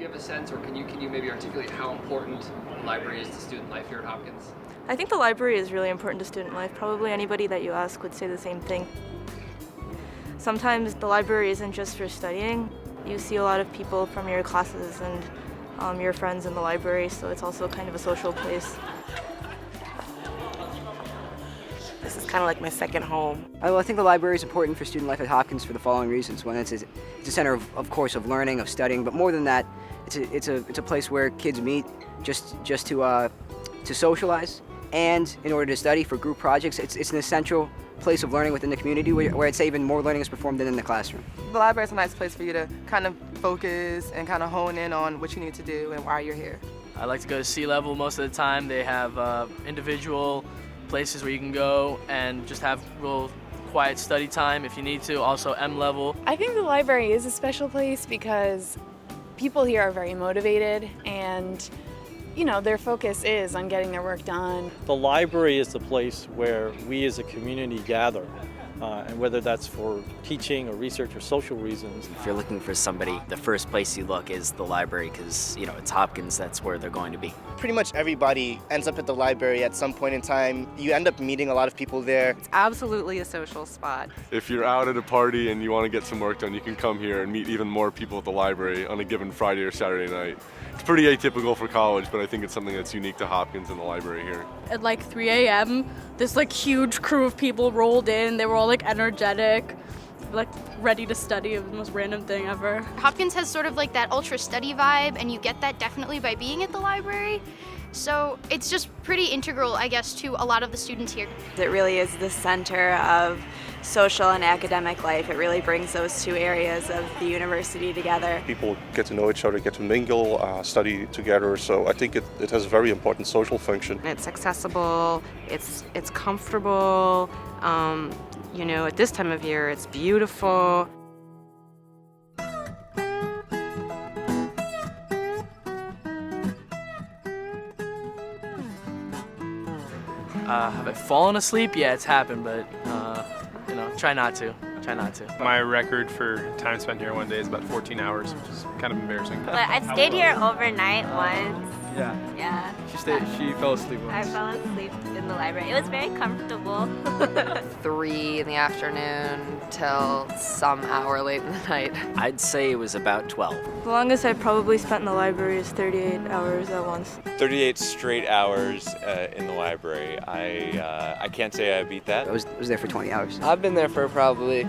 Do you have a sense, or can you maybe articulate how important the library is to student life here at Hopkins? I think the library is really important to student life. Probably anybody that you ask would say the same thing. Sometimes the library isn't just for studying. You see a lot of people from your classes and your friends in the library, so it's also kind of a social place. This is kind of like my second home. I think the library is important for student life at Hopkins for the following reasons. One, it's a center of course, of learning, of studying, but more than that, it's a place where kids meet just to socialize, and in order to study for group projects. It's an essential place of learning within the community where I'd say even more learning is performed than in the classroom. The library is a nice place for you to kind of focus and kind of hone in on what you need to do and why you're here. I like to go to sea level most of the time. They have individual places where you can go and just have real quiet study time if you need to. Also M level. I think the library is a special place because people here are very motivated and their focus is on getting their work done. The library is the place where we as a community gather, and whether that's for teaching or research or social reasons. If you're looking for somebody, the first place you look is the library because, it's Hopkins, that's where they're going to be. Pretty much everybody ends up at the library at some point in time. You end up meeting a lot of people there. It's absolutely a social spot. If you're out at a party and you want to get some work done, you can come here and meet even more people at the library on a given Friday or Saturday night. It's pretty atypical for college, but I think it's something that's unique to Hopkins and the library here. At like 3 a.m., this huge crew of people rolled in. They were all energetic, ready to study. It was the most random thing ever. Hopkins has sort of that ultra study vibe, and you get that definitely by being at the library. So it's just pretty integral, I guess, to a lot of the students here. It really is the center of social and academic life. It really brings those two areas of the university together. People get to know each other, get to mingle, study together, so I think it has a very important social function. It's accessible, it's comfortable, at this time of year it's beautiful. Have I fallen asleep? Yeah, it's happened, but try not to. Try not to. My record for time spent here one day is about 14 hours, which is kind of embarrassing. But I've stayed here overnight once. Yeah. Yeah. She fell asleep once. I fell asleep in the library. It was very comfortable. 3 in the afternoon till some hour late in the night. I'd say it was about 12. The longest I've probably spent in the library is 38 hours at once. 38 straight hours in the library. I can't say I beat that. I was there for 20 hours. I've been there for probably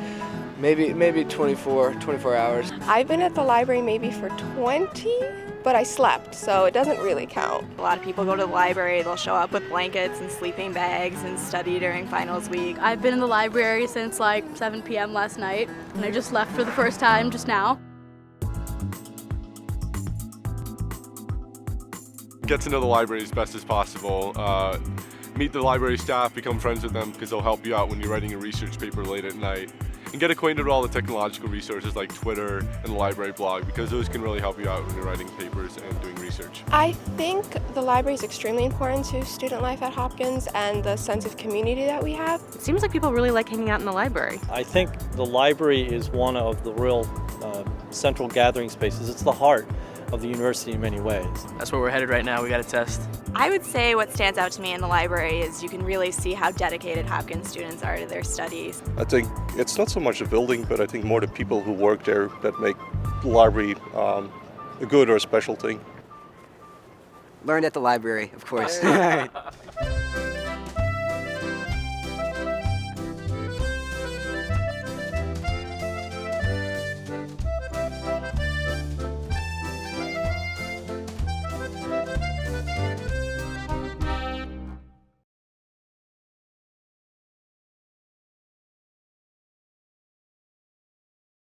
maybe 24 hours. I've been at the library maybe for 20, but I slept, so it doesn't really count. A lot of people go to the library, they'll show up with blankets and sleeping bags and study during finals week. I've been in the library since 7 p.m. last night, and I just left for the first time just now. Get to know the library as best as possible. Meet the library staff, become friends with them because they'll help you out when you're writing a research paper late at night. And get acquainted with all the technological resources like Twitter and the library blog because those can really help you out when you're writing papers and doing research. I think the library is extremely important to student life at Hopkins and the sense of community that we have. It seems like people really like hanging out in the library. I think the library is one of the real central gathering spaces. It's the heart of the university in many ways. That's where we're headed right now. We got a test. I would say what stands out to me in the library is you can really see how dedicated Hopkins students are to their studies. I think it's not so much the building, but I think more the people who work there that make the library a good or a special thing. Learned at the library, of course.